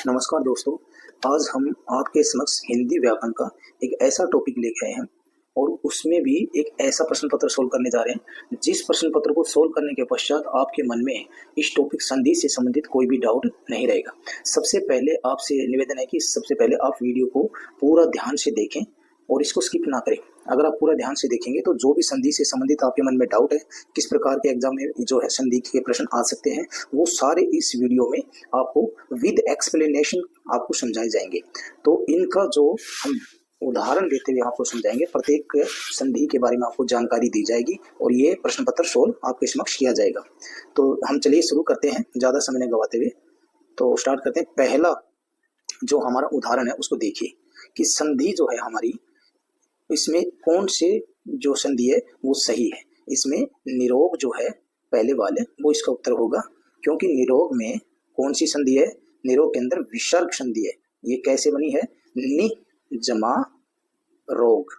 नमस्कार दोस्तों। आज हम आपके समक्ष हिंदी व्याकरण का एक ऐसा टॉपिक लेके आए हैं और उसमें भी एक ऐसा प्रश्न पत्र सोल्व करने जा रहे हैं जिस प्रश्न पत्र को सोल्व करने के पश्चात आपके मन में इस टॉपिक संधि से संबंधित कोई भी डाउट नहीं रहेगा। सबसे पहले आपसे निवेदन है कि सबसे पहले आप वीडियो को पूरा ध्यान से देखें और इसको स्किप ना करें। अगर आप पूरा ध्यान से देखेंगे तो जो भी संधि से संबंधित आपके मन में डाउट है, किस प्रकार के एग्जाम में जो है संधि के प्रश्न आ सकते हैं, वो सारे इस वीडियो में आपको विद एक्सप्लेनेशन आपको समझाए जाएंगे। तो इनका जो हम उदाहरण देते हुए आपको समझाएंगे, प्रत्येक संधि के बारे में आपको जानकारी दी जाएगी और ये प्रश्न पत्र सोल्व आपके समक्ष किया जाएगा। तो हम चलिए शुरू करते हैं ज़्यादा समय नहीं गवाते हुए। तो स्टार्ट करते हैं। पहला जो हमारा उदाहरण है उसको देखिए कि संधि जो है हमारी, इसमें कौन से जो संधि है वो सही है। इसमें निरोग जो है पहले वाले वो इसका उत्तर होगा, क्योंकि निरोग में कौन सी संधि है? निरोग के अंदर विसर्ग संधि है। ये कैसे बनी है? नि जमा रोग।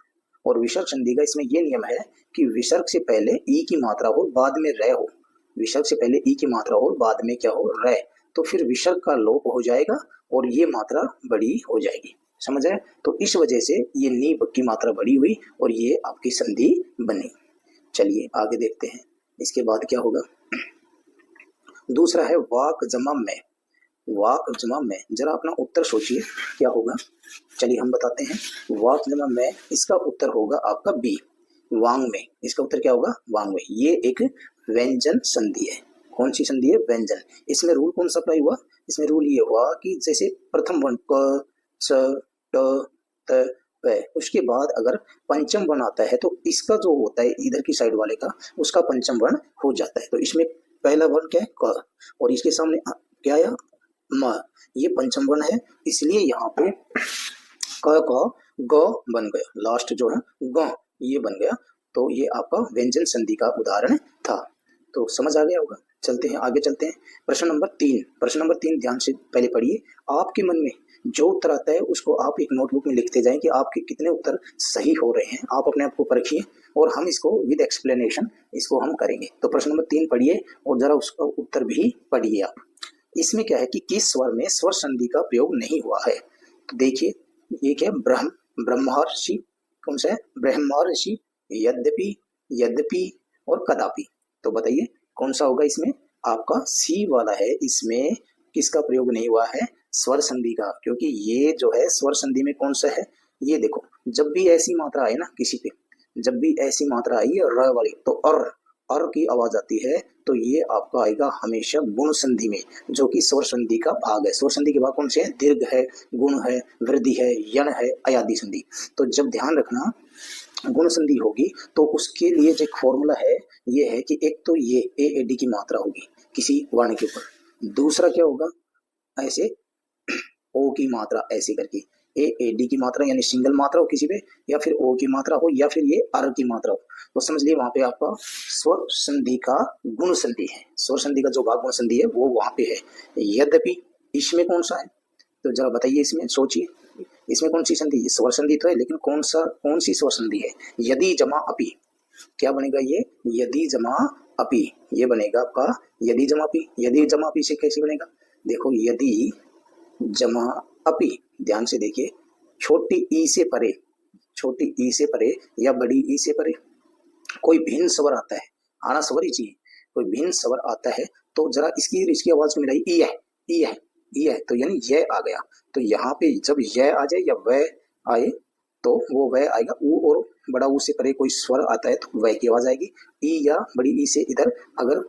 और विसर्ग संधि का इसमें ये नियम है कि विसर्ग से पहले ई की मात्रा हो, बाद में रे हो। विसर्ग से पहले ई की मात्रा हो, बाद में क्या हो? रे। तो फिर विसर्ग का लोप हो जाएगा और ये मात्रा बड़ी हो जाएगी। समझ आए? तो इस वजह से ये नी की मात्रा बड़ी हुई और ये आपकी संधि बनी। चलिए आगे देखते हैं। इसके बाद क्या होगा? दूसरा है वाक जमा में। वाक जमा में, जरा अपना उत्तर सोचिए क्या होगा। चलिए हम बताते हैं। वाक जमा में, इसका उत्तर होगा आपका बी, वांग में। इसका उत्तर क्या होगा? वांग में। ये एक व्यंजन संधि है। कौन सी संधि है? व्यंजन। इसमें रूल कौन सा अप्लाई हुआ? इसमें रूल ये हुआ कि जैसे प्रथम वर्ण क स ट त प, उसके बाद अगर पंचम वर्ण आता है तो इसका जो होता है इधर की साइड वाले का, उसका पंचम वर्ण हो जाता है। तो इसमें पहला वर्ण क्या है? क, और इसके सामने क्या आया? म। ये पंचम वर्ण है, इसलिए यहाँ पे क का ग बन गया। लास्ट जो है ग, ये बन गया। तो ये आपका व्यंजन संधि का उदाहरण था। तो समझ आ गया होगा। चलते हैं आगे, चलते हैं। प्रश्न नंबर 3। प्रश्न नंबर 3 ध्यान से पहले पढ़िए। आपके मन में जो उत्तर आता है उसको आप एक नोटबुक में लिखते जाएं कि आपके कितने उत्तर सही हो रहे हैं। आप अपने आप को परखिए और हम इसको विद एक्सप्लेनेशन इसको हम करेंगे। तो प्रश्न नंबर 3 पढ़िए और जरा उसका उत्तर भी पढ़िए आप। इसमें क्या है कि किस स्वर में स्वर संधि का प्रयोग नहीं हुआ है? तो देखिए ये क्या? ब्रह्मर्षि। कौन सा है? ब्रह्मर्षि, यद्यपि, यद्यपि और कदापि। तो बताइए कौन सा होगा इसमें? आपका सी वाला है। इसमें किसका प्रयोग नहीं हुआ है? स्वर संधि का। क्योंकि ये जो है स्वर संधि में कौन सा है? ये देखो, जब भी ऐसी मात्रा आए ना किसी पे, जब भी ऐसी मात्रा आई है र वाली, तो अर की आवाज आती है तो ये आपका आएगा हमेशा गुण संधि में, जो कि स्वर संधि का भाग है। स्वर संधि के भाग कौन से हैं? दीर्घ है, गुण है, वृद्धि है, यण है, अयादि संधि। तो जब ध्यान रखना गुण संधि होगी तो उसके लिए जो एक फॉर्मूला है ये है कि एक तो ये ए ए डी की मात्रा होगी किसी वर्ण के ऊपर। दूसरा क्या होगा? ऐसे ओ की मात्रा ऐसे करके, ए ए डी की मात्रा यानी सिंगल मात्रा हो किसी पे, या फिर ओ की मात्रा हो, या फिर ये अर की मात्रा हो। तो समझ लिए वहां पे आपका स्वर संधि का गुण संधि है। स्वर संधि का जो भाग गुण संधि है वो वहां पे है। यद्यपि इसमें कौन सा है? तो जरा बताइए, इसमें सोचिए, इसमें कौन सी संधि है? स्वर संधि तो है, लेकिन कौन सी स्वर संधि है? यदि जमा अपि। क्या बनेगा ये? यदि जमा अपि। ये बनेगा आपका यदि जमा अपि। यदि जमा अपि से कैसे बनेगा? देखो, यदि जमा अपि, ध्यान से देखिए, छोटी ई से परे, छोटी ई से परे या बड़ी ई से परे कोई भिन्न स्वर आता है, आना स्वर ही चाहिए। कोई भिन्न स्वर आता है तो जरा इसकी आवाज मिलाई, ई है, ई है, ई है, तो यानी यह आ गया। तो यहाँ पे जब यह आ जाए या वह आए तो वो वह आएगा। ऊ और बड़ा ऊ से परे कोई स्वर आता है तो वह की आवाज आएगी। ई या बड़ी ई से इधर अगर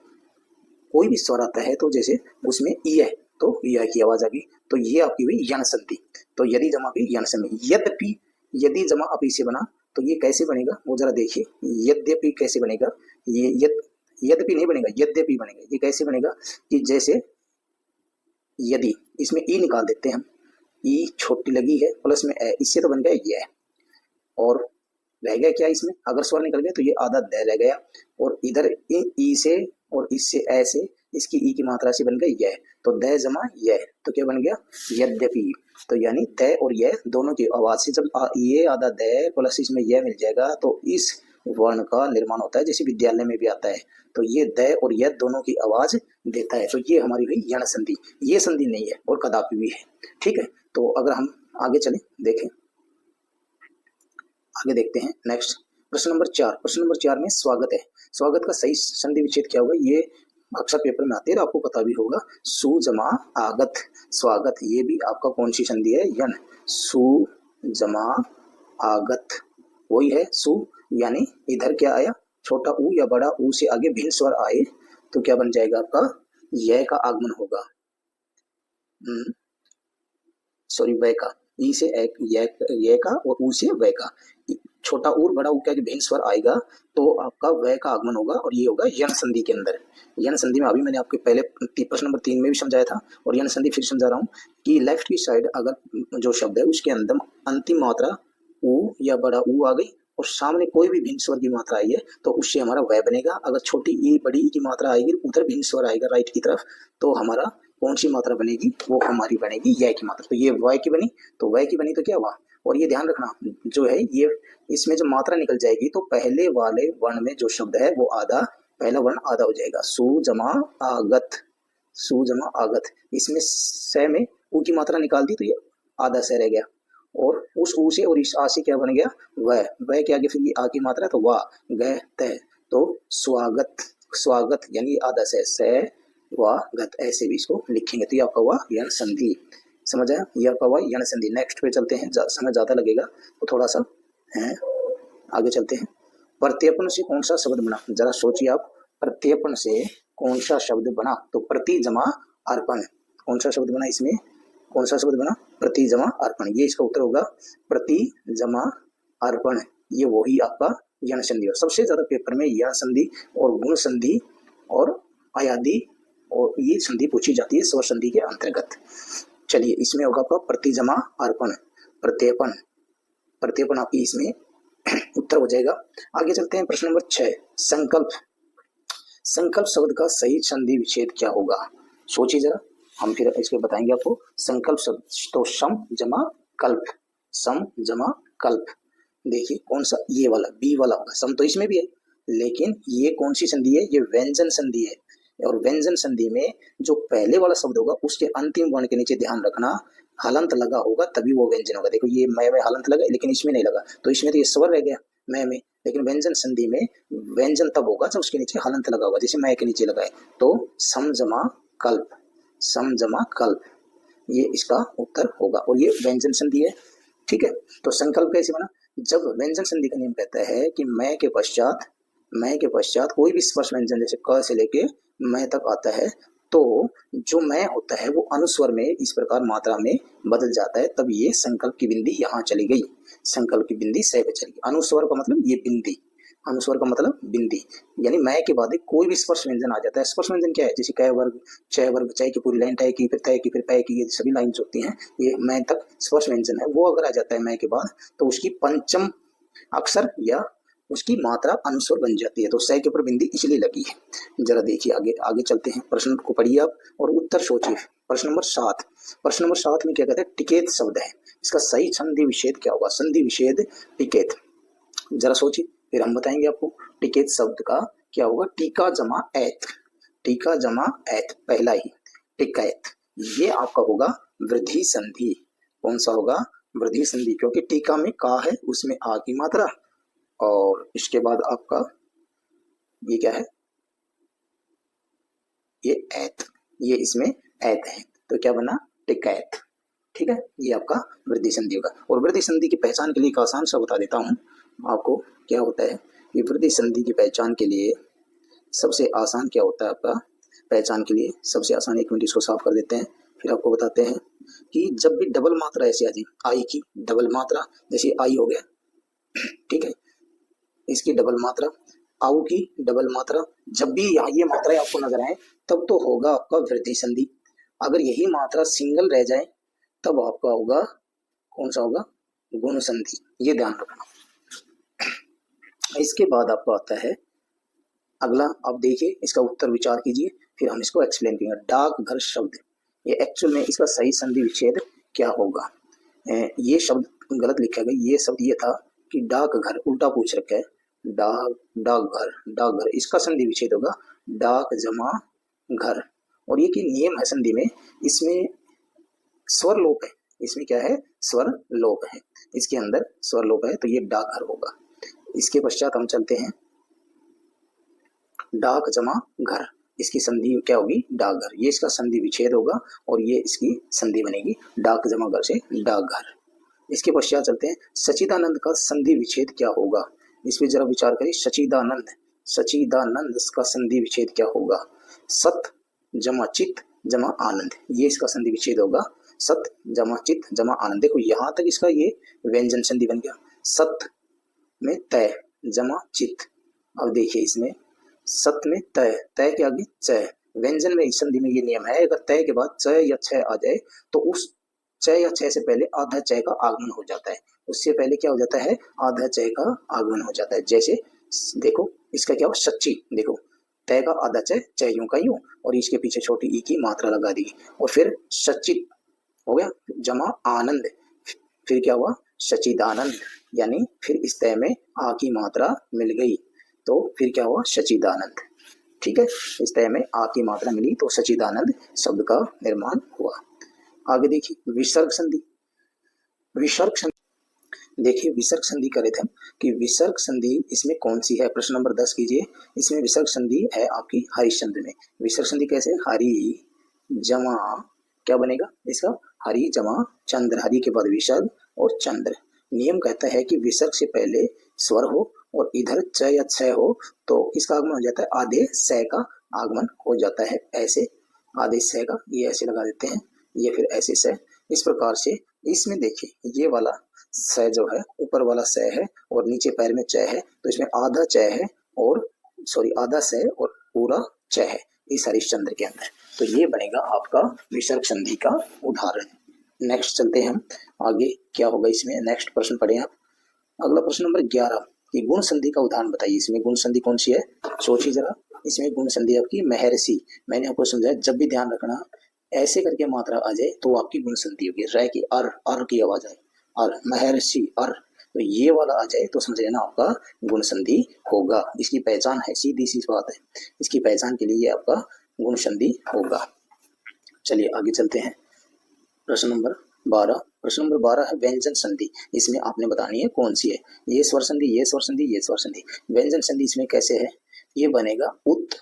कोई भी स्वर आता है तो जैसे उसमें ई है तो यह की आवाज आ गई। तो ये आपकी हुई यण संधि। तो यदि जमा अपि यण संधि। यद्यपि, यदि जमा अपि से बना तो ये कैसे बनेगा वो जरा देखिए। यद्यपि कैसे बनेगा? ये यद्यपि नहीं बनेगा, यद्यपि बनेगा। ये कैसे बनेगा कि जैसे यदि, इसमें ई निकाल देते हैं हम, ई छोटी लगी है प्लस में ए, इससे तो बन गया ये, और रह गया क्या इसमें? अगर स्वर निकल गया तो ये आधा द रह गया, और इधर ई से और इससे ए से इसकी ई की मात्रा से बन गई यह। तो द जमा यह, तो क्या बन गया? यद्यपि। तो यानी द और यह दोनों की आवाज से जब ये आधा द प्लस इसमें यह मिल जाएगा तो इस वर्ण का निर्माण होता है, जैसे विद्यालय में भी आता है। तो ये द और यह दोनों की आवाज देता है। तो ये हमारी हुई यण संधि, ये संधि नहीं है और कदापि भी है। ठीक है, तो अगर हम आगे चलें, देखें, आगे देखते हैं नेक्स्ट प्रश्न नंबर 4। प्रश्न नंबर 4 में स्वागत है। स्वागत का सही संधि विच्छेद क्या होगा, ये अक्सर पेपर में आते हैं, आपको पता भी होगा। सु जमा आगत, स्वागत, ये भी आपका कौन सी संधि है, यण। सु जमा आगत वही है सु, यानी इधर क्या आया, छोटा ऊ या बड़ा ऊ से आगे भिन्न स्वर आए तो क्या बन जाएगा आपका, य का आगमन होगा। सॉरी, वय का, ई से एक ये का और ऊ से वय का, छोटा ऊ बड़ा ऊ के आगे भिन्न स्वर आएगा तो आपका वय का आगमन होगा और ये होगा यण संधि के अंदर। यण संधि में अभी मैंने आपके पहले प्रश्न नंबर 3 में भी समझाया था और यण संधि फिर समझा रहा हूँ कि लेफ्ट की साइड अगर जो शब्द है उसके अंदर अंतिम मात्रा ऊ या बड़ा ऊ आ गई और सामने कोई भी भिन्न स्वर की मात्रा आई है तो उससे हमारा वय बनेगा। अगर छोटी ई बड़ी ई की मात्रा आएगी उधर भिन्न स्वर आएगा राइट की तरफ, तो हमारा कौन सी मात्रा बनेगी, वो हमारी बनेगी य की मात्रा। तो ये वय की बनी, तो वय की बनी तो क्या हुआ, और ये ध्यान रखना जो है ये इसमें जो मात्रा निकल जाएगी तो पहले वाले वर्ण में जो शब्द है वो आधा, पहला वर्ण आधा हो जाएगा। सु जमा आगत, सु जमा आगत, इसमें स में ऊ की मात्रा निकाल दी तो ये आधा स रह गया और उस ऊ से और इस आ से क्या बन गया, वह, वह के आगे फिर ये आ की मात्रा तो वाह गह तह, तो स्वागत, स्वागत यानी आधा से वाह गत, ऐसे भी इसको लिखेंगे तो ये आपका हुआ यण संधि। समझ आया, ये आपका हुआ यण संधि। नेक्स्ट पे चलते हैं, समय ज्यादा लगेगा तो थोड़ा सा है आगे चलते हैं। प्रत्यर्पण से कौन सा शब्द बना, जरा सोचिए आप, प्रत्यर्पण से कौन सा शब्द बना, तो प्रति जमा अर्पण, कौन सा शब्द बना इसमें, कौन सा शब्द बना, प्रति जमा अर्पण, ये इसका उत्तर होगा प्रति जमा अर्पण, ये वही आपका यण संधि। और सबसे ज्यादा पेपर में यण संधि और गुण संधि और अयादि और ये संधि पूछी जाती है स्वर संधि के अंतर्गत। चलिए, इसमें होगा आपका प्रति जमा अर्पण, प्रत्यर्पण, प्रत्यर्पण आपकी इसमें उत्तर हो जाएगा। आगे चलते हैं प्रश्न नंबर 6, संकल्प। संकल्प शब्द का सही संधि विच्छेद क्या होगा, सोचिए जरा, हम फिर इसके बताएंगे आपको। संकल्प शब्द तो सम जमा कल्प, सम जमा कल्प, देखिए कौन सा, ये वाला बी वाला होगा, सम तो इसमें भी है लेकिन ये कौन सी संधि है, ये व्यंजन संधि है। और व्यंजन संधि में जो पहले वाला शब्द होगा उसके अंतिम वर्ण के नीचे ध्यान रखना हलंत लगा होगा तभी वो व्यंजन होगा। देखो ये मैं में हलंत लगा लेकिन इसमें नहीं लगा तो इसमें तो ये स्वर रह गया मैं में, लेकिन व्यंजन संधि में व्यंजन तब होगा जब उसके नीचे हलंत लगा होगा, जैसे मैं के नीचे लगाए तो सम जमा कल्प, सम जमा कल्प, ये इसका उत्तर होगा और ये व्यंजन संधि है। ठीक है, तो संकल्प कैसे बना, जब व्यंजन संधि का नियम कहता है कि मैं के पश्चात कोई भी स्पर्श व्यंजन जैसे क से लेके मैं तक आता है तो जो मैं होता है वो अनुस्वर में इस प्रकार मात्रा में बदल जाता है, तब ये संकल्प की बिंदी यहाँ चली गई, संकल्प की बिंदी सह पे चली गई। अनुस्वर का मतलब ये बिंदी, अनुस्वर का मतलब बिंदी, यानी मैं के बाद कोई भी स्पर्श व्यंजन आ जाता है। स्पर्श व्यंजन क्या है, जैसे क वर्ग, च वर्ग, चय की पूरी लाइन, तय की, फिर तय की, फिर पय की, ये सभी लाइन्स होती हैं, ये मैं तक स्पर्श व्यंजन है। वो अगर आ जाता है मैं के बाद तो उसकी पंचम अक्षर या उसकी मात्रा अनुस्वर बन जाती है, तो सह के ऊपर बिंदी इसलिए लगी है। जरा देखिए आगे चलते हैं, प्रश्न को पढ़िए आप और उत्तर सोचिए। प्रश्न नंबर 7, प्रश्न नंबर 7 में क्या कहते हैं, टिकेत शब्द है, इसका सही संधि विच्छेद क्या होगा, संधि विच्छेद टिकेत, जरा सोचिए फिर हम बताएंगे आपको। टिकेत शब्द का क्या होगा, टीका जमा ऐत, टीका जमा ऐत, पहला ही टिकैत, ये आपका होगा वृद्धि संधि। कौन सा होगा, वृद्धि संधि, क्योंकि टीका में का है उसमें आ की मात्रा और इसके बाद आपका ये क्या है, ये ऐत, ये इसमें ऐत है तो क्या बना, टिकैत। ठीक है, ये आपका वृद्धि संधि होगा। और वृद्धि संधि की पहचान के लिए एक आसान सा बता देता हूँ आपको, क्या होता है कि वृद्धि संधि की पहचान के लिए सबसे आसान क्या होता है आपका, पहचान के लिए सबसे आसान, एक मिनट इसको साफ कर देते हैं फिर आपको बताते हैं कि जब भी डबल मात्रा ऐसे आ जाए, आई की डबल मात्रा, जैसे आई हो गया, ठीक है, इसकी डबल मात्रा, आउ की डबल मात्रा, जब भी यहाँ ये मात्राएं आपको नजर आए तब तो होगा आपका वृद्धि संधि। अगर यही मात्रा सिंगल रह जाए तब आपका होगा कौन सा होगा, गुण संधि, ये ध्यान रखना। इसके बाद आपको आता है अगला, आप देखिए इसका उत्तर विचार कीजिए फिर हम इसको एक्सप्लेन करेंगे। डाकघर शब्द, ये एक्चुअल में इसका सही संधि विच्छेद क्या होगा, ये शब्द गलत लिखा गया, ये शब्द ये था कि डाकघर, उल्टा पूछ रखा है, डाकघर, इसका संधि विच्छेद होगा डाक जमा घर, और ये कि नियम है संधि में, इसमें स्वर लोप है, इसमें क्या है, स्वर लोप है, इसके अंदर स्वर लोप है, तो ये डाकघर होगा। इसके पश्चात हम चलते हैं डाक जमा घर, इसकी संधि क्या होगी, डाकघर, ये इसका संधि विच्छेद होगा और ये इसकी संधि बनेगी डाक जमा घर से डाकघर। इसके पश्चात चलते हैं सचिदानंद का संधि विच्छेद क्या होगा, इस पर जरा विचार करें। सचिदानंद, सचिदानंद का संधि विच्छेद क्या होगा, सत जमा चित जमा आनंद, ये इसका संधि विच्छेद होगा, सत जमा चित जमा आनंद। देखो यहां तक इसका ये व्यंजन संधि बन गया, सत में तय जमा चित। अब देखिए इसमें सत में तय, तय के आगे चय, व्यंजन में इस संधि में ये नियम है, अगर तय के बाद च या छ आ जाए तो उस च या छ से पहले आधा च का आगमन हो जाता है, उससे पहले क्या हो जाता है, आधा च का आगमन हो जाता है। जैसे देखो इसका क्या हो, सच्ची, देखो तय का आधा च यूं का यूं और इसके पीछे छोटी ई की मात्रा लगा दी और फिर सचित हो गया जमा आनंद, फिर क्या हुआ सचिदानंद, यानी फिर इस तय में आ की मात्रा मिल गई तो फिर क्या हुआ सचिदानंद। ठीक है, इस तय में आ की मात्रा मिली तो सचिदानंद शब्द का निर्माण हुआ। आगे देखिए विसर्ग संधि, विसर्ग संधि देखिए विसर्ग संधि करे थे कि विसर्ग संधि इसमें कौन सी है, प्रश्न नंबर 10 कीजिए। इसमें विसर्ग संधि है आपकी हरिश्चंद्र में। विसर्ग संधि कैसे, हरि जमा क्या बनेगा इसका, हरि जमा चंद्र, हरि के बाद विसर्ग और चंद्र। नियम कहता है कि विसर्ग से पहले स्वर हो और इधर च या छ हो तो इसका आगमन हो जाता है, आधे स का आगमन हो जाता है, ऐसे आधे स का, ये ऐसे लगा देते हैं, ये फिर ऐसे स, इस प्रकार से। इसमें देखिए ये वाला स जो है ऊपर वाला स है और नीचे पैर में च है, तो इसमें आधा च है और आधा स और पूरा च है इस हरिश्चंद्र के अंदर, तो ये बनेगा आपका विसर्ग संधि का उदाहरण। नेक्स्ट चलते हैं हम आगे, क्या होगा इसमें, नेक्स्ट प्रश्न पढ़े आप। अगला प्रश्न नंबर 11 कि गुण संधि का उदाहरण बताइए। इसमें गुण संधि कौन सी है, सोचिए जरा। इसमें गुण संधि आपकी महर्षि, मैंने आपको समझाया, जब भी ध्यान रखना ऐसे करके मात्रा आ जाए तो आपकी गुण संधि होगी, रह की अर की आवाज आए, अर महर्षि अर, तो ये वाला आ जाए तो समझ लेना आपका गुण संधि होगा। इसकी पहचान है, सीधी सी बात है, इसकी पहचान के लिए आपका गुण संधि होगा। चलिए आगे चलते हैं प्रश्न नंबर 12। प्रश्न नंबर 12 है व्यंजन संधि, इसमें आपने बतानी है कौन सी है, ये स्वर संधि, ये स्वर संधि, ये स्वर संधि। व्यंजन संधि इसमें कैसे है, ये बनेगा उत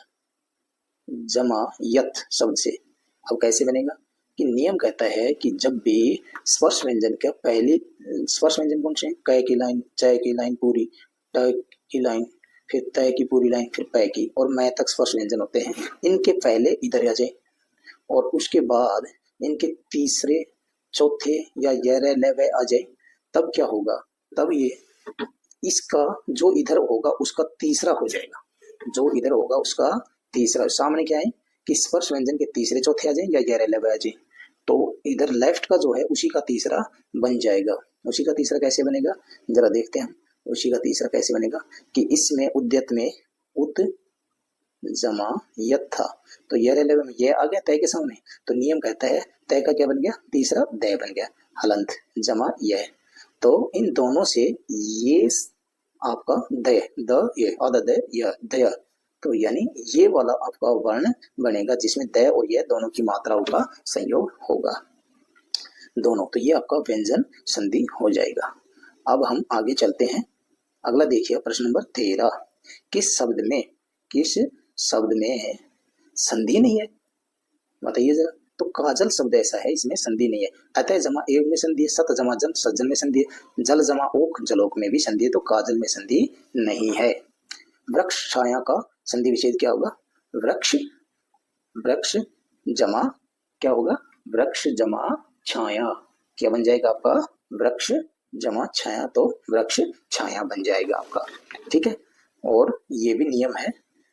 जमा यथ शब्द से। अब कैसे बनेगा कि नियम कहता है कि जब भी स्पर्श व्यंजन के पहले, स्पर्श व्यंजन कौन से, क की लाइन, च की लाइन पूरी, ट की लाइन, फिर तय की पूरी लाइन, फिर पै की और मै तक स्पर्श व्यंजन होते हैं, इनके पहले इधर आ जाए और उसके बाद इनके तीसरे चौथे या ये रे ले वे आ जाए, तब क्या होगा, तब ये इसका जो इधर होगा उसका तीसरा हो जाएगा, जो इधर होगा उसका तीसरा। सामने क्या है कि स्पर्श व्यंजन के तीसरे चौथे आ जाए या ये रे ले वे आ जाए, तो इधर लेफ्ट का जो है उसी का तीसरा बन जाएगा। उसी का तीसरा कैसे बनेगा, जरा देखते हैं। उसी का तीसरा कैसे बनेगा कि इसमें उद्यत में उत जमा यथा, तो ये रेलवे में ये आ गया तय के सामने, तो नियम कहता है तय का क्या बन गया, तीसरा दय बन गया, हलंत जमा यह, तो इन दोनों से ये आपका दय, द ये आधा दय य दया, तो यानी ये वाला आपका वर्ण बनेगा जिसमें दय और यह दोनों की मात्राओं का संयोग होगा दोनों, तो ये आपका व्यंजन संधि हो जाएगा। अब हम आगे चलते हैं। अगला देखिए प्रश्न नंबर 13, किस शब्द में संधि नहीं है, बताइए जरा। तो काजल शब्द ऐसा है इसमें संधि नहीं है, अतः जमा एव में संधि है, सत जमा जन सज्जन में संधि है, जल जमा ओक जलोक में भी संधि है, तो काजल में संधि नहीं है। वृक्ष छाया का संधि विच्छेद क्या होगा, वृक्ष, वृक्ष जमा क्या होगा, वृक्ष जमा छाया, क्या बन जाएगा आपका, वृक्ष जमा छाया, तो वृक्ष छाया बन जाएगा आपका। ठीक है, और ये भी नियम है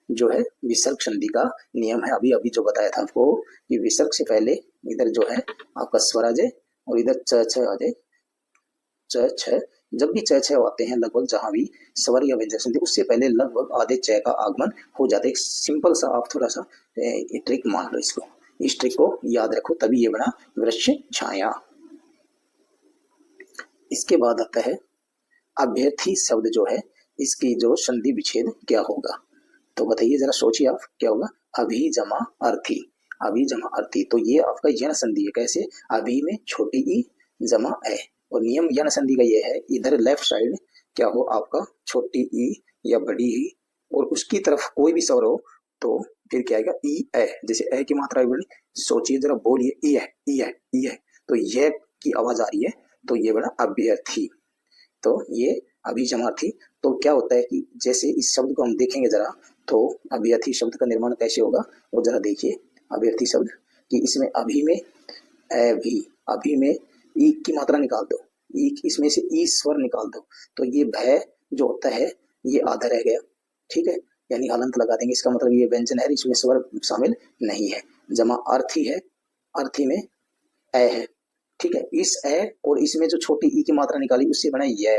जो है विसर्ग संधि का नियम है, अभी अभी जो बताया था आपको कि विसर्ग से पहले इधर जो है आपका स्वर आ जाए और इधर च छ आ जाए, च छ, जब भी च छ आते हैं लगभग जहां भी स्वर या व्यंजन संधि, उससे पहले लगभग आधे च का आगमन हो जाता है। एक सिंपल सा आप थोड़ा सा ट्रिक मान लो इसको, इस ट्रिक को याद रखो, तभी ये बना वृक्ष छाया। इसके बाद आता है अभ्यर्थी शब्द जो है, इसकी जो संधि विच्छेद क्या होगा, तो बताइए जरा, सोचिए आप क्या होगा, अभी जमा अर्थी, अभी जमा अर्थी, तो ये आपका यण संधि है। कैसे? अभी में छोटी ई जमा ए, और नियम यण संधि का ये है, इधर लेफ्ट साइड क्या हो आपका छोटी ई या बड़ी ई, और उसकी तरफ कोई भी स्वर हो तो फिर क्या आएगा? ई ए। जैसे ए की मात्रा बड़ी, सोचिए जरा, बोलिए ई है, ई है, ई है, तो ये की आवाज आ रही है, तो ये बड़ा अभ्यर्थी। तो ये अभी जमार्थी। तो क्या होता है कि जैसे इस शब्द को हम देखेंगे जरा, तो अभ्यर्थी शब्द का निर्माण कैसे होगा वो जरा देखिए। अभ्यर्थी शब्द कि इसमें अभी में अभी में ई की मात्रा निकाल दो, ई इसमें से ई स्वर निकाल दो, तो ये भय जो होता है ये आधा रह गया। ठीक है, यानी हलंत लगा देंगे, इसका मतलब ये व्यंजन है, इसमें स्वर शामिल नहीं है। जमा अर्थी है, अर्थी में ए है। ठीक है, इस ए और इसमें जो छोटी ई की मात्रा निकाली उससे बना ये।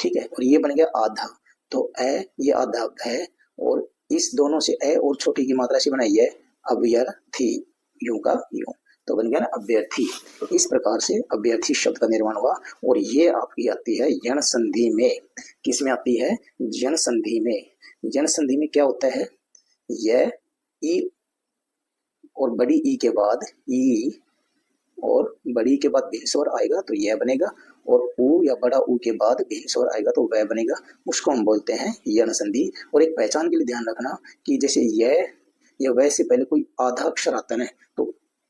ठीक है, और ये बन गया आधा, तो ए ये आधा है, और इस दोनों से ए और छोटी की मात्रा से बना ये अभ्यर्थी, यूं का यूं, तो बन गया ना अभ्यर्थी। इस प्रकार से अभ्यर्थी शब्द का निर्माण हुआ, और ये आपकी आती है यण संधि में। किस में आती है? यण संधि में। यण संधि में क्या होता है? यह ई और बड़ी ई के बाद ई और बड़ी के बाद भिन्न स्वर आएगा तो यह बनेगा, और ऊ या बड़ा ऊ के बाद भिन्न स्वर आएगा तो वह बनेगा, उसको हम बोलते हैं यण संधि। और एक पहचान के लिए ध्यान रखना कि जैसे यह या वह से पहले कोई आधा अक्षर आता है तो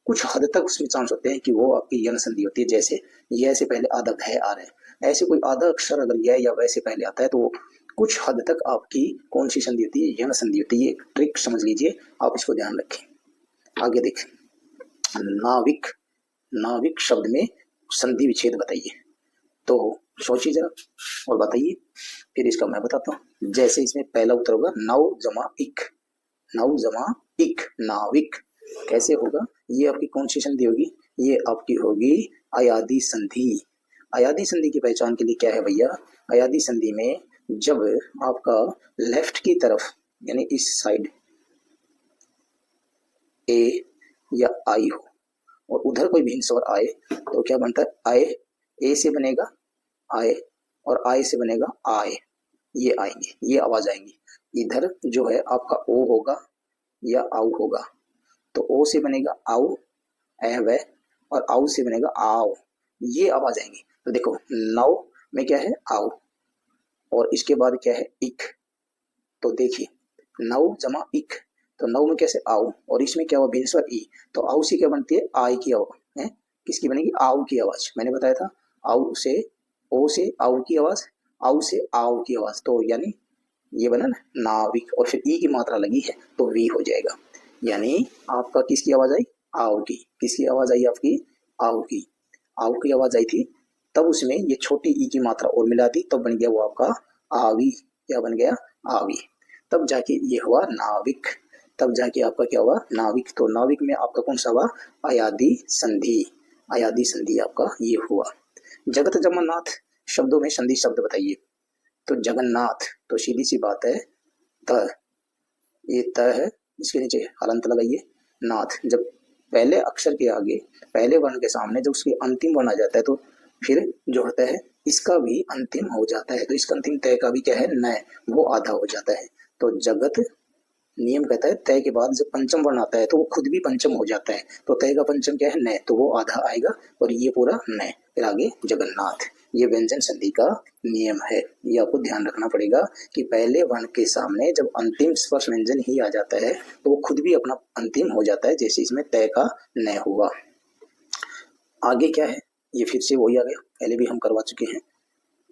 कुछ हद तक उसमें चांस होते हैं कि वो आपकी यण संधि होती है। जैसे यह से पहले आधा भय आ रहा है, ऐसे कोई आधा अक्षर अगर यह या वह से पहले आता है तो कुछ हद तक आपकी कौन सी संधि होती है? यण संधि होती है। ये ट्रिक समझ लीजिए, आप इसको ध्यान रखें। आगे देखें, नाविक। नाविक शब्द में संधि विच्छेद बताइए, तो सोचिए जरा और बताइए, फिर इसका मैं बताता हूँ। जैसे इसमें पहला उत्तर होगा नव जमा इक, नव जमा इक, नाविक। कैसे होगा? ये आपकी कौन सी संधि होगी? ये आपकी होगी अयादी संधि। अयादी संधि की पहचान के लिए क्या है भैया? अयादी संधि में जब आपका लेफ्ट की तरफ यानी इस साइड ए या आई हो और उधर कोई भिन्न स्वर आए तो क्या बनता है? आए, ए से बनेगा आए और आए से बनेगा आए, ये आएंगे, ये आवाज आएंगी। इधर जो है आपका ओ होगा या आउ होगा, तो ओ से बनेगा आउ ए वह, और आउ से बनेगा आओ, ये आवाज आएंगी। तो देखो नौ में क्या है? आओ, और इसके बाद क्या है? इक। तो देखिए नौ जमा इक, तो नौ में कैसे? आओ, और इसमें क्या हुआ? भिन्न स्वर ई, तो आउ से क्या बनती है? आई की आवाज है। किसकी बनेगी? आउ की आवाज। मैंने बताया था आउ से, ओ से आउ की आवाज, आउ से आओ की आवाज, तो यानी ये बना ना नाविक, और फिर ई की मात्रा लगी है तो वी हो जाएगा। यानी आपका किसकी आवाज आई? आओ की। किसकी आवाज आई आपकी? आओ की। आओ की आवाज आई थी, तब उसमें ये छोटी ई की मात्रा और मिला दी, तब बन गया वो आपका आवी। क्या बन गया? आवी। तब जाके ये हुआ नाविक, तब जाके आपका क्या हुआ? नाविक। तो नाविक में आपका कौन सा हुआ? अयादी संधि। अयादी संधि आपका ये हुआ। जगत जगन्नाथ शब्दों में संधि शब्द बताइए। तो जगन्नाथ, तो सीधी सी बात है त, ये त है, इसके नीचे हलंत लगाइए। नाथ, जब पहले अक्षर के आगे पहले वर्ण के सामने जब उसके अंतिम वर्ण आ जाता है तो फिर जो होता है इसका भी अंतिम हो जाता है, तो इसका अंतिम तय का भी क्या है? न, वो आधा हो जाता है। तो जगत नियम कहता है तय के बाद जब पंचम वर्ण आता है तो वो खुद भी पंचम हो जाता है, तो तय का पंचम क्या है? न, तो वो आधा आएगा और ये पूरा न, फिर आगे जगन्नाथ। ये व्यंजन संधि का नियम है, ये आपको ध्यान रखना पड़ेगा कि पहले वर्ण के सामने जब अंतिम स्पर्श व्यंजन ही आ जाता है तो वो खुद भी अपना अंतिम हो जाता है, जैसे इसमें तय का न हुआ। आगे क्या है? ये फिर से वही आ गया, पहले भी हम करवा चुके हैं।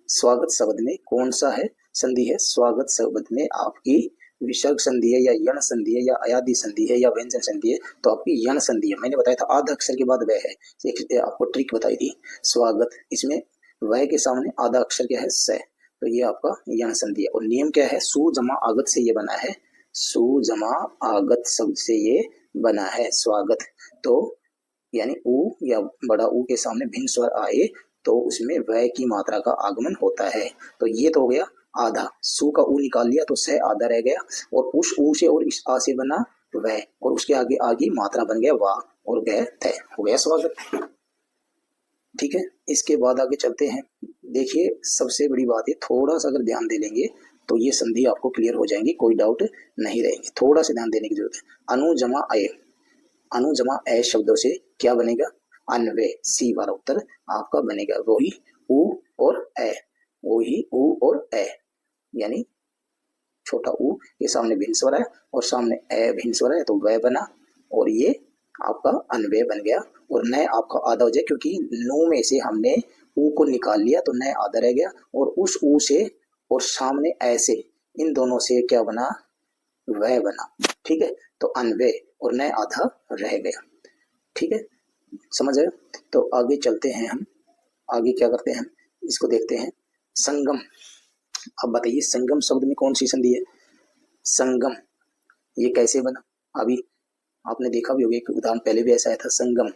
स्वागत शब्द में कौन सा है? संधि है। स्वागत शब्द में आपकी विसर्ग संधि है या यण संधि है या अयादी संधि है या व्यंजन संधि है, तो आपकी यण संधि है। मैंने बताया था आधा अक्षर के बाद वह है, एक आपको ट्रिक बताई थी। स्वागत, इसमें वह के सामने आधा अक्षर क्या है? स, तो ये आपका यण संधि है। और नियम क्या है? सु जमा आगत से ये बना है, सु जमा आगत शब्द से ये बना है स्वागत। तो यानी ऊ या बड़ा ऊ के सामने भिन्न स्वर आए तो उसमें वह की मात्रा का आगमन होता है। तो ये तो हो गया आधा, सु का ऊ निकाल लिया तो स आधा रह गया, और उस ऊ से और इस आ से बना वह, और उसके आगे आगे मात्रा बन गया वाह, और गए तय, हो गया स्वागत। ठीक है, इसके बाद आगे चलते हैं। देखिए सबसे बड़ी बात है, थोड़ा सा अगर ध्यान दे लेंगे तो ये संधि आपको क्लियर हो जाएंगी, कोई डाउट नहीं रहेंगे। थोड़ा सा ध्यान देने की जरूरत है। अनु जमा अय, अनु जमा ए शब्दों से क्या बनेगा? अन्वय। सी वाला उत्तर आपका बनेगा। वही उ और ए, वही उ और ए, यानी छोटा उ के सामने भिन्न स्वर है और सामने ए भिन्न स्वर है, तो वह बना और ये आपका अन्वय बन गया। और न आपका आधा हो जाए, क्योंकि नो में से हमने उ को निकाल लिया तो न आधा रह गया, और उस उ से और सामने ऐसे इन दोनों से क्या बना? वह बना। ठीक है, तो अन्वय और न आधा रह गया। ठीक है, समझ आए? तो आगे चलते हैं हम, आगे क्या करते हैं, इसको देखते हैं। संगम। अब बताइए संगम शब्द में कौन सी संधि है? संगम ये कैसे बना? अभी आपने देखा भी होगा, एक उदाहरण पहले भी ऐसा आया था, संगम।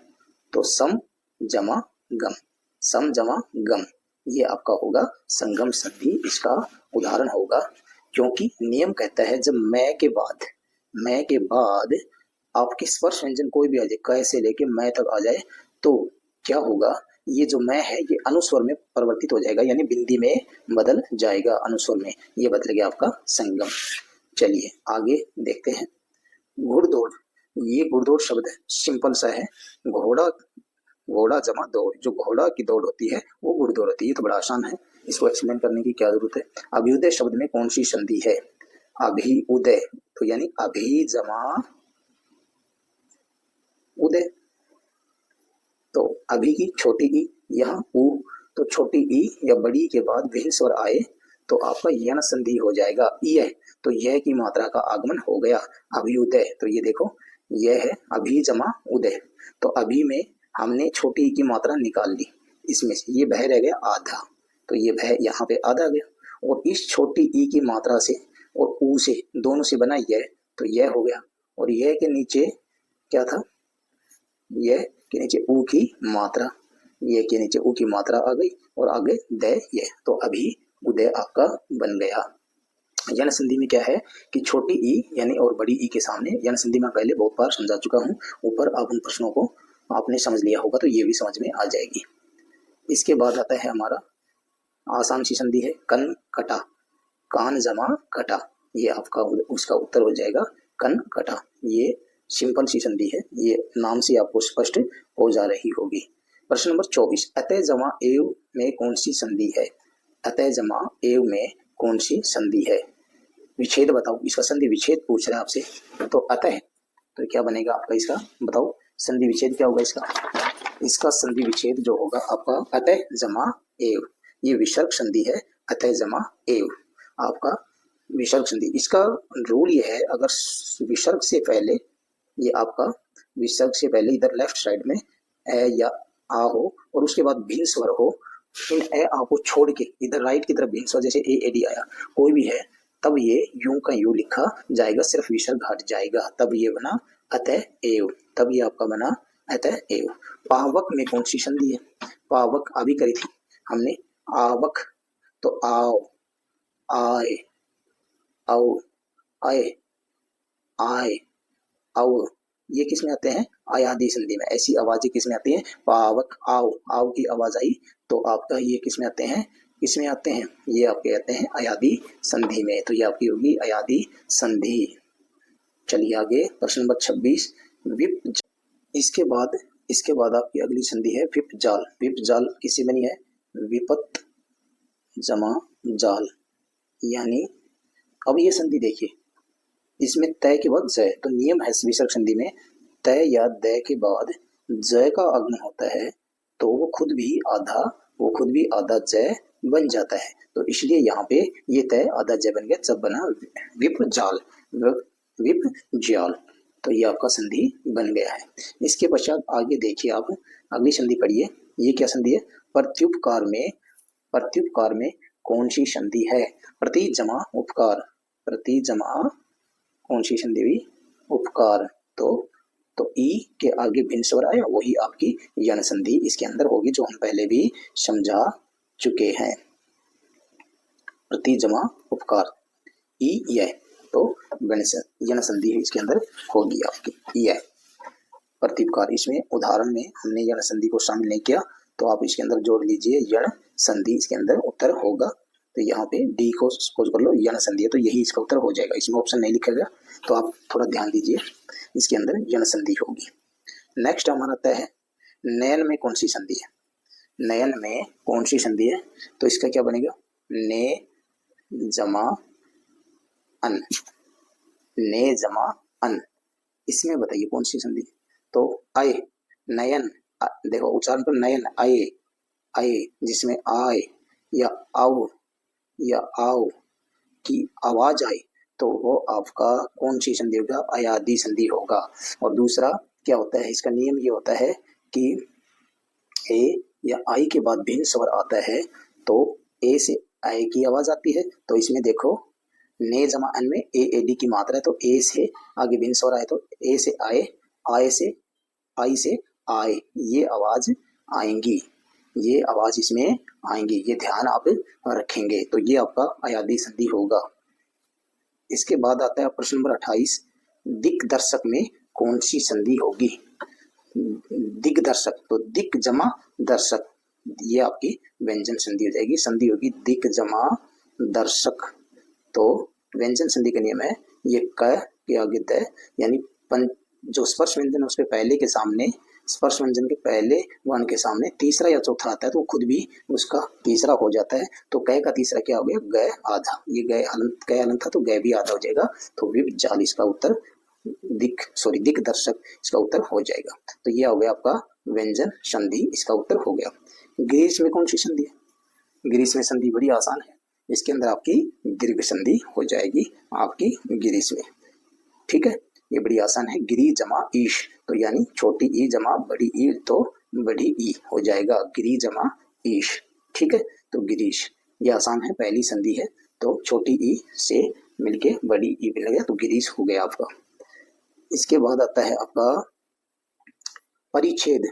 तो सम जमा गम, सम जमा गम, ये आपका होगा संगम संधि, इसका उदाहरण होगा। क्योंकि नियम कहता है जब मैं के बाद आपके स्पर्श व्यंजन कोई भी आ जाए, क से लेके मैं तक आ जाए, तो क्या होगा? ये जो मैं है ये अनुस्वर में परिवर्तित हो जाएगा, यानी बिंदी में बदल जाएगा, अनुस्वर में ये बदल गया आपका संगम। चलिए आगे देखते हैं। घुड़दौड़, ये घुड़दौड़ शब्द है, सिंपल सा है। घोड़ा जमा दौड़, जो घोड़ा की दौड़ होती है वो घुड़दौड़ होती है। ये तो बड़ा आसान है, इसको एक्सप्लेन करने की क्या जरूरत है। अभ्युदय शब्द में कौन सी संधि है? अभिउदय, तो यानी अभी जमा उदय। तो अभी की छोटी ई, यहाँ उ, तो छोटी ई या बड़ी के बाद भिन्न स्वर आए तो आपका यण संधि हो जाएगा। यह, तो यह की मात्रा का आगमन हो गया। अभिउदय, तो ये देखो यह है अभी जमा उदय, तो अभी में हमने छोटी ई की मात्रा निकाल ली, इसमें से ये भय रह गया आधा, तो ये भय यहाँ पे आधा गया, और इस छोटी ई की मात्रा से और ऊ से दोनों से बना यह, तो यह हो गया। और यह के नीचे क्या था? यह के नीचे ऊ की मात्रा, ये के नीचे ऊ की मात्रा आ गई और आगे दय ये, तो अभी उदय आपका बन गया। यण संधि में क्या है कि छोटी ई यानी और बड़ी ई के सामने, यण संधि में पहले बहुत बार समझा चुका हूं, ऊपर आप उन प्रश्नों को आपने समझ लिया होगा तो ये भी समझ में आ जाएगी। इसके बाद आता है हमारा आसान सी संधि है कन कटा, कान जमा कटा, ये आपका उसका उत्तर हो जाएगा कन कटा। ये सिंपल सी संधि है, ये नाम से आपको स्पष्ट हो जा रही होगी। प्रश्न नंबर 24, अतः जमा एव में कौन सी संधि है? अतः जमा एव में कौन सी संधि है? विच्छेद बताओ, इसका संधि विच्छेद पूछ रहे हैं आपसे। तो अतः, तो क्या बनेगा आपका इसका? बताओ संधि विच्छेद क्या होगा इसका? इसका संधि विच्छेद जो होगा आपका अतः जमा एव, ये विसर्ग संधि है। अतः जमा एव आपका विसर्ग संधि। इसका रूल ये है, अगर विसर्ग से पहले, ये आपका विसर्ग से पहले इधर लेफ्ट साइड में ए या आ हो और उसके बाद भिन्न स्वर हो, इन ए आ को छोड़ के इधर राइट की तरफ भिन्न स्वर, जैसे ए एडी आया कोई भी है, तब ये यूं का यूं लिखा जाएगा, सिर्फ विसर्ग हट जाएगा, तब ये बना अतः एव, तब ये आपका बना अतः एव। पावक में कौन सी संधि है? पावक अभी करी थी हमने, आवक, तो आओ, आए, आओ, आए, आए, आओ, ये किस में आते हैं? अयादी संधि में। ऐसी आवाजें किस में आती हैं? पावक, आओ, आओ की आवाज आई तो आपका ये किस में आते हैं? किसमें आते हैं? ये आपके आते हैं अयादी संधि में, तो ये आपकी होगी अयादी संधि। चलिए आगे प्रश्न नंबर 26, विप। इसके बाद आपकी अगली संधि है विप जाल। विप जाल किससे बनी है? विपत जमा जाल, यानी अब ये संधि देखिए, इसमें तय के बाद जय, तो नियम है विसर्ग संधि में तय या दय के बाद जय का आगमन होता है तो वो खुद भी आधा जय बन जाता है, तो इसलिए यहाँ पे ये तय आधा जय बन गया, जब बना विप जाल, विप जाल, तो ये आपका संधि बन गया है। इसके पश्चात आगे देखिए आप अगली संधि पढ़िए, ये क्या संधि है? प्रत्युपकार में कौन सी संधि है? प्रति जमा उपकार, प्रति जमा कौन सी संधि हुई? उपकार, तो ई के आगे भिन्न स्वर आया, वही आपकी यण संधि इसके अंदर होगी, जो हम पहले भी समझा चुके हैं। प्रति जमा उपकार, ई यह, तो यण संधि इसके अंदर होगी आपकी यह। प्रत्युपकार, इसमें उदाहरण में हमने यण संधि को शामिल नहीं किया, तो आप इसके अंदर जोड़ लीजिए यण संधि, इसके अंदर उत्तर होगा। तो यहाँ पे डी को सपोज कर लो यण संधि है, तो यही इसका उत्तर हो जाएगा, इसमें ऑप्शन नहीं लिखा गया, तो आप थोड़ा ध्यान दीजिए, इसके अंदर यण संधि होगी। नेक्स्ट हमारा आता है नयन में कौन सी संधि है। नयन में कौन सी संधि है, तो इसका क्या बनेगा, ने जमा अन, ने जमा अन। इसमें बताइए कौन सी संधि, तो आय नयन, देखो उच्चारण पर नयन आय, आय जिसमें आय या आओ या आओ की आवाज आए तो वो आपका कौन सी संधि होगा, अयादी संधि होगा। और दूसरा क्या होता है, इसका नियम ये होता है कि ए या आई के बाद भिन्न स्वर आता है तो ए से आए की आवाज आती है। तो इसमें देखो ने जमा अन में ए एडी की मात्रा है, तो ए से आगे भिन्न स्वर आए तो ए से आए, आए से आई से आए, ये आवाज आएंगी, ये आवाज इसमें आएंगी, ये ध्यान आप रखेंगे। तो ये आपका अयादी संधि होगा। इसके बाद आता है प्रश्न नंबर 28, दिक्दर्शक में कौन सी संधि होगी। दिग्दर्शक, तो दिक जमा दर्शक, ये आपकी व्यंजन संधि हो जाएगी, संधि होगी दिक जमा दर्शक। तो व्यंजन संधि का नियम है ये क के आगे द, यानी जो स्पर्श व्यंजन उसके पहले के सामने, स्पर्श व्यंजन के पहले वर्ण के सामने तीसरा या चौथा आता है तो वो खुद भी उसका तीसरा हो जाता है। तो कै का तीसरा क्या हो गया, गय आधा, ये गय हलंत था तो गय भी आधा हो जाएगा। तो विभ जाल इसका उत्तर, दिक दर्शक इसका उत्तर हो जाएगा। तो ये हो गया आपका व्यंजन संधि, इसका उत्तर हो गया। ग्रीस में कौन सी संधि है, ग्रीस में संधि बड़ी आसान है, इसके अंदर आपकी दीर्घ संधि हो जाएगी आपकी ग्रीस में, ठीक है, ये बड़ी आसान है। गिरी जमा ईश, तो यानी छोटी ई जमा बड़ी ई, तो बड़ी ई हो जाएगा गिरी जमा ईश, ठीक है। तो गिरीश ये आसान है, पहली संधि है, तो छोटी ई से मिलके बड़ी ई मिल गया तो गिरीश हो गया आपका। इसके बाद आता है आपका परिच्छेद,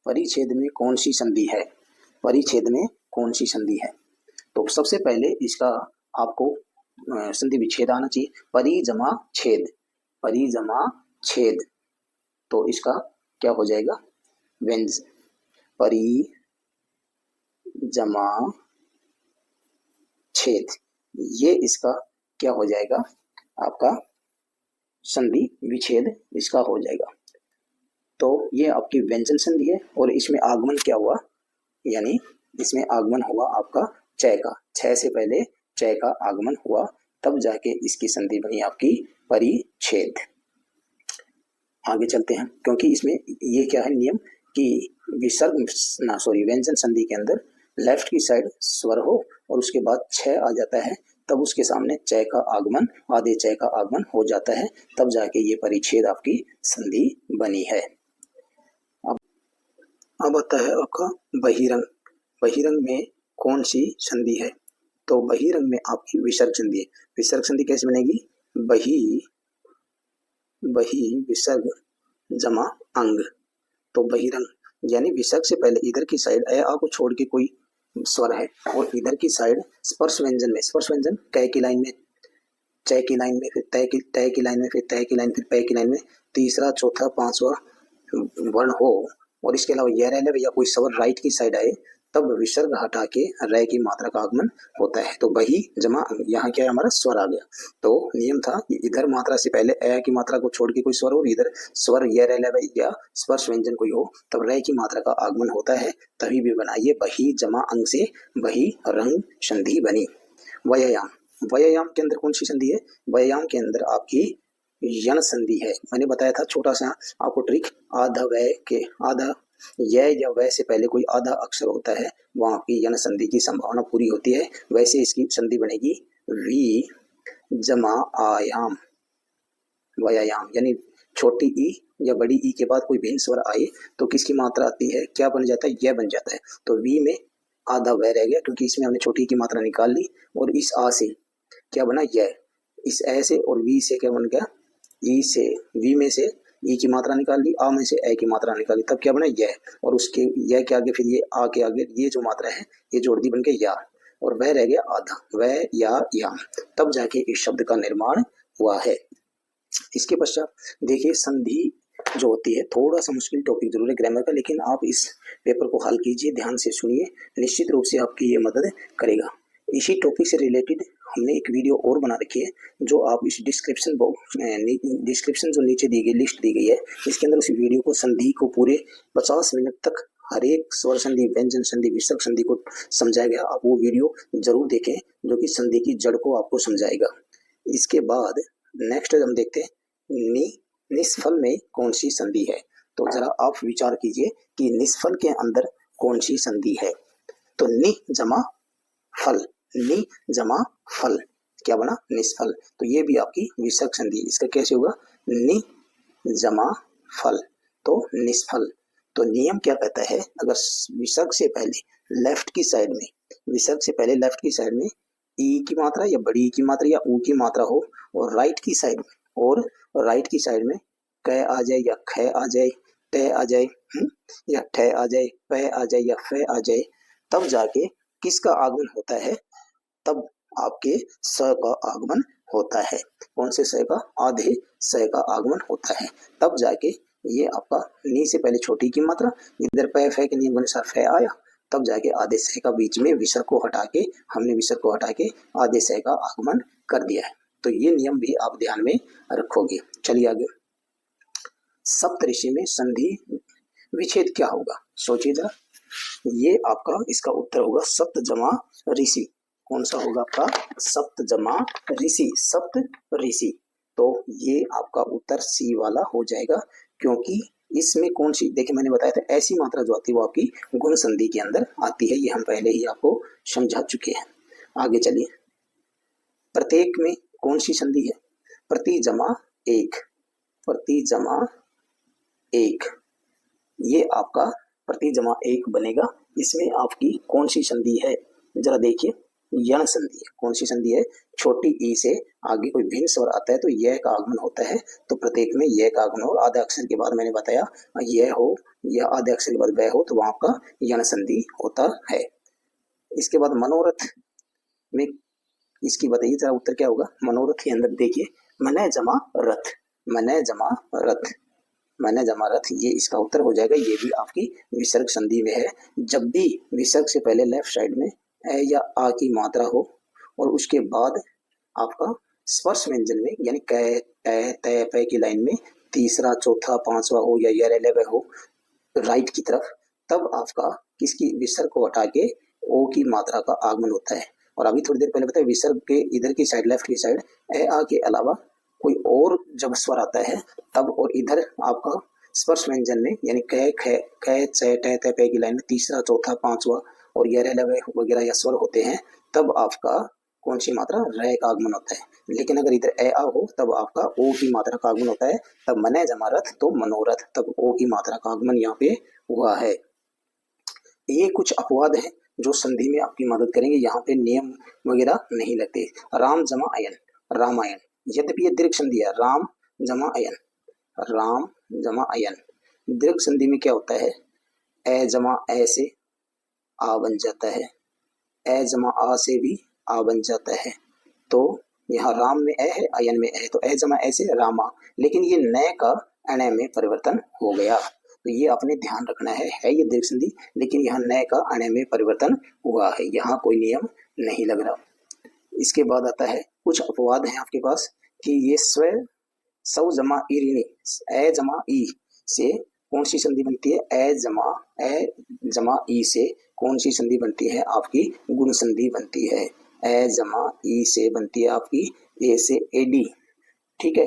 परिच्छेद में कौन सी संधि है, परिच्छेद में कौन सी संधि है। तो सबसे पहले इसका आपको संधि विच्छेद आना चाहिए, परि जमा छेद, परि जमा छेद, तो इसका क्या हो जाएगा, व्यंज परि जमा छेद, ये इसका क्या हो जाएगा आपका संधि विच्छेद इसका हो जाएगा। तो ये आपकी व्यंजन संधि है और इसमें आगमन क्या हुआ, यानी इसमें आगमन हुआ आपका चय का, छय से पहले चय का आगमन हुआ, तब जाके इसकी संधि बनी आपकी परिच्छेद। आगे चलते हैं, क्योंकि इसमें ये क्या है नियम कि व्यंजन संधि के अंदर लेफ्ट की साइड स्वर हो और उसके बाद छय आ जाता है, तब उसके सामने चय का आगमन, आधे चय का आगमन हो जाता है, तब जाके ये परिच्छेद आपकी संधि बनी है। अब आता है आपका बहिरंग, बहिरंग में कौन सी संधि है, तो बहिरंग में आपकी विसर्ग संधि है। विसर्ग संधि कैसे बनेगी, बही विसर्ग जमा अंग, तो बहिरंग यानी विसर्ग से पहले इधर की साइड आ को छोड़ के कोई स्वर है और इधर की साइड स्पर्श व्यंजन में, स्पर्श व्यंजन कै की लाइन में, चय की लाइन में, फिर तय की लाइन में, फिर तय की लाइन, फिर पै की लाइन में तीसरा चौथा पांचवा वर्ण हो और इसके अलावा यह रह या कोई स्वर राइट की साइड आए, तब विसर्ग हटा के रय की मात्रा का आगमन होता है। तो बही जमा, यहाँ क्या है हमारा स्वर आ गया। तो नियम था कि इधर मात्रा से पहले अ की मात्रा को छोड़ के कोई स्वर हो, इधर स्वर ये रह या स्पर्श व्यंजन कोई हो, तब रय की मात्रा का आगमन होता है, तभी भी बनाइए बही जमा अंग से बही रंग संधि बनी। व्यायाम, व्यायाम के अंदर कौन सी संधि है, व्यायाम के अंदर आपकी यण संधि है। मैंने बताया था छोटा सा आपको ट्रिक, आधा वय के आधा या वै से पहले कोई आधा अक्षर होता है, वहां की यण संधि की संभावना पूरी होती है। वैसे इसकी संधि बनेगी वी जमा आयाम, व्यायाम, यानी छोटी ई या बड़ी ई के बाद कोई भिन्न स्वर आए तो किसकी मात्रा आती है, क्या बन जाता है, यह बन जाता है। तो वी में आधा वह रह गया क्योंकि इसमें हमने छोटी की मात्रा निकाल ली, और इस आ से क्या बना यह, इस ए से और वी से क्या बन गया, ई से वी में से ई की मात्रा निकाल ली, आ में से ए की मात्रा निकाली, तब क्या बना यह, और उसके यह के आगे फिर ये आ के आगे ये जो मात्रा है ये जोड़ दी बन के या, और वह रह गया आधा, वह या, तब जाके इस शब्द का निर्माण हुआ है। इसके पश्चात देखिए संधि जो होती है, थोड़ा सा मुश्किल टॉपिक जरूर है ग्रामर का, लेकिन आप इस पेपर को हल कीजिए, ध्यान से सुनिए, निश्चित रूप से आपकी ये मदद करेगा। इसी टॉपिक से रिलेटेड हमने एक वीडियो और बना रखी है, जो आप इस डिस्क्रिप्शन बॉक्स डिस्क्रिप्शन जो नीचे दी गई लिस्ट दी गई है, इसके अंदर उस वीडियो को संधि को पूरे 50 मिनट तक हर एक स्वर संधि, व्यंजन संधि, विसर्ग संधि को समझाया गया। आप वो वीडियो जरूर देखें, जो कि संधि की जड़ को आपको समझाएगा। इसके बाद नेक्स्ट हम देखते हैं निष्फल में कौन सी संधि है। तो जरा आप विचार कीजिए कि निष्फल के अंदर कौन सी संधि है। तो नि जमा फल, नि जमा फल क्या बना? निष्फल। तो ये भी आपकी विसर्ग संधि। इसका कैसे होगा? नि जमा फल, तो निष्फल। तो नियम क्या कहता है, अगर विसर्ग से पहले लेफ्ट की साइड में, विसर्ग से पहले लेफ्ट की साइड में ई की मात्रा या बड़ी ई की मात्रा या ऊ की मात्रा हो, और राइट की साइड में क आ जाए या ख आ जाए, ट आ जाए या ठ आ जाए, प आ जाए या फ आ जाए, तब जाके किसका आगमन होता है? तब आपके स का आगमन होता है। कौन से स का? आधे स का आगमन होता है। तब जाके ये आपका नी से पहले छोटी की मात्रा, इधर प फ के नियम अनुसार फ आया, तब जाके आधे स का बीच में विसर्ग को हटा के, हमने विसर्ग को हटा के आधे स का आगमन कर दिया है। तो ये नियम भी आप ध्यान में रखोगे। चलिए आगे। सप्तऋषि में संधि विच्छेद क्या होगा? सोचिए जरा। ये आपका इसका उत्तर होगा सप्त जमा ऋषि। कौन सा होगा आपका? सप्त जमा ऋषि, सप्त ऋषि। तो ये आपका उत्तर सी वाला हो जाएगा, क्योंकि इसमें कौन सी, देखिए मैंने बताया था ऐसी मात्रा जो आती है वो आपकी गुण संधि के अंदर आती है। ये हम पहले ही आपको समझा चुके हैं। आगे चलिए। प्रत्येक में कौन सी संधि है? प्रति जमा एक, प्रति जमा एक, ये आपका प्रति जमा एक बनेगा। इसमें आपकी कौन सी संधि है? जरा देखिए, यण संधि है। कौन सी संधि है? छोटी ई से आगे कोई भिन्न स्वर आता है तो यह का आगमन होता है, तो प्रत्येक में यह का आगमन हो, आधे अक्षर के बाद मैंने बताया यह हो या आधे अक्षर के बाद वह हो, तो वहां आपका यण संधि होता है। इसके बाद मनोरथ में इसकी बताइए जरा उत्तर क्या होगा? मनोरथ के अंदर देखिए, मन जमा रथ, मन जमा रथ, मन जमा रथ, ये इसका उत्तर हो जाएगा। ये भी आपकी विसर्ग संधि में है। जब भी विसर्ग से पहले लेफ्ट साइड में ए या आ की मात्रा हो, और उसके बाद आपका स्पर्श व्यंजन में यानी क, ट, त, प की लाइन में तीसरा, चौथा, पांचवा हो या य हो राइट की तरफ, तब आपका किसकी विसर्ग को हटा के ओ की मात्रा का आगमन होता है। और अभी थोड़ी देर पहले बताया विसर्ग के इधर की साइड, लेफ्ट की साइड ए आ के अलावा कोई और जब स्वर आता है तब, और इधर आपका स्पर्श व्यंजन में यानी क, ख, च, ट, त, प की लाइन में तीसरा, चौथा, पांचवा और य वगैरह या स्वर होते हैं, तब आपका कौन सी मात्रा? र का आगमन होता है। लेकिन अगर इधर ए आ हो तब आपका ओ की मात्रा का आगमन होता है। तब मने जमा रथ तो मनोरथ, तब ओ की मात्रा का आगमन यहाँ पे हुआ है। ये कुछ अपवाद हैं जो संधि में आपकी मदद करेंगे। यहाँ पे नियम वगैरह नहीं लगते। राम जमा अयन, रामायण, यद्यपि ये दीर्घ संधि है, राम जमा अयन, राम जमा अयन। दीर्घ संधि में क्या होता है? ए जमा ए से आ बन जाता है, ए जमा आ से भी आ बन जाता है। तो यहाँ राम में ए है, अयन में ए है, तो ए जमा ए से रामा। लेकिन ये नए का अने में परिवर्तन हो गया, तो ये आपने ध्यान रखना है ये दीर्घ संधि, लेकिन यहाँ नए का अने में परिवर्तन हुआ है, यहाँ कोई नियम नहीं लग रहा। इसके बाद आता है कुछ अपवाद हैं आपके पास कि ये स्व सौ जमा ई ऋणी, ए जमा ई से कौन सी संधि बनती है? ए जमा ई से कौन सी संधि बनती है? आपकी गुण संधि बनती है। ए जमा ई से बनती है आपकी ए से एडी, ठीक है,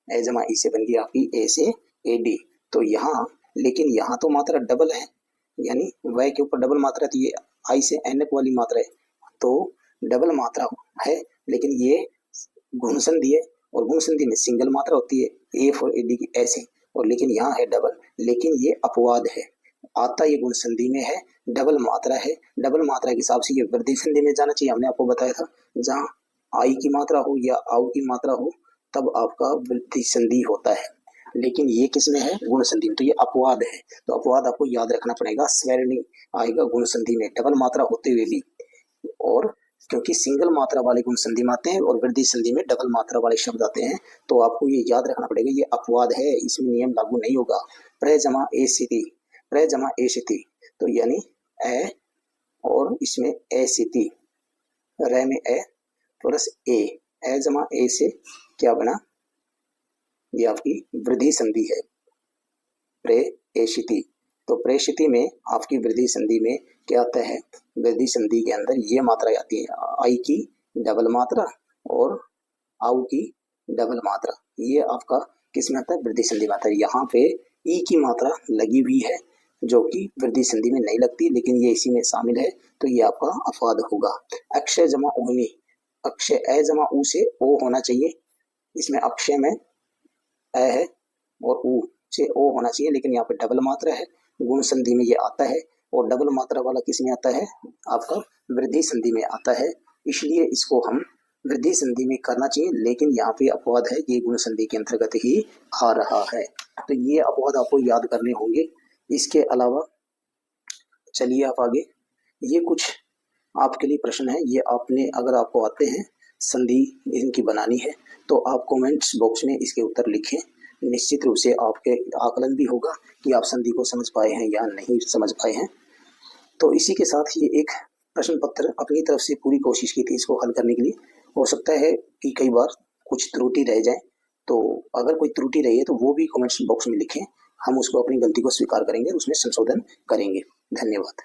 ए जमा ई से बनती है आपकी ए से एडी। तो यहाँ, लेकिन यहाँ तो मात्रा डबल है, यानी वह के ऊपर डबल मात्रा, तो ये आई से एन वाली मात्रा है, तो डबल मात्रा है। लेकिन ये गुण संधि है, और गुण संधि में सिंगल मात्रा होती है ए फॉर एडी की ऐसे, और लेकिन यहाँ है डबल। लेकिन ये अपवाद है, आता ये गुण संधि में है, डबल मात्रा है। डबल मात्रा के हिसाब से ये वृद्धि संधि में जाना चाहिए, हमने आपको बताया था। जहाँ आई की मात्रा हो या आउ की मात्रा हो तब आपका वृद्धि संधि होता है, लेकिन ये किस में है? गुण संधि में। तो ये अपवाद है, तो अपवाद आपको याद रखना पड़ेगा। स्वेरणी आएगा गुण संधि में डबल मात्रा होते हुए भी, और क्योंकि सिंगल मात्रा वाले गुण संधि में आते हैं और वृद्धि संधि में डबल मात्रा वाले शब्द आते हैं, तो आपको ये याद रखना पड़ेगा, ये अपवाद है, इसमें नियम लागू नहीं होगा। प्र जमा ए स्थिति, प्र जमा ए स्थिति, तो यानी ए और इसमें ए स्थिति, रे में ए प्लस ए जमा ए से क्या बना, ये आपकी वृद्धि संधि है, प्रेषिति। तो प्रेषिति में आपकी वृद्धि संधि में क्या आता है, वृद्धि संधि के अंदर ये मात्रा आती है, आई की डबल मात्रा और आउ की डबल मात्रा, ये आपका किस में आता है, वृद्धि संधि में आता है। यहाँ पे ई की मात्रा लगी हुई है जो कि वृद्धि संधि में नहीं लगती, लेकिन ये इसी में शामिल है, तो ये आपका अपवाद होगा। अक्षय जमा उगनी, अक्षय ए जमा ऊ से ओ होना चाहिए, इसमें अक्षय में ए है और ऊ से ओ होना चाहिए, लेकिन यहाँ पे डबल मात्रा है, गुण संधि में ये आता है, और डबल मात्रा वाला किस में आता है, आपका वृद्धि संधि में आता है, इसलिए इसको हम वृद्धि संधि में करना चाहिए, लेकिन यहाँ पे अपवाद है, ये गुण संधि के अंतर्गत ही आ रहा है, तो ये अपवाद आपको याद करने होंगे। इसके अलावा चलिए आप आगे, ये कुछ आपके लिए प्रश्न है, ये आपने अगर आपको आते हैं संधि इनकी बनानी है तो आप कमेंट्स बॉक्स में इसके उत्तर लिखें, निश्चित रूप से आपके आकलन भी होगा कि आप संधि को समझ पाए हैं या नहीं समझ पाए हैं। तो इसी के साथ ये एक प्रश्न पत्र अपनी तरफ से पूरी कोशिश की थी इसको हल करने के लिए। हो सकता है कि कई बार कुछ त्रुटि रह जाए, तो अगर कोई त्रुटि रही है तो वो भी कमेंट्स बॉक्स में लिखें, हम उसको अपनी गलती को स्वीकार करेंगे, उसमें संशोधन करेंगे। धन्यवाद।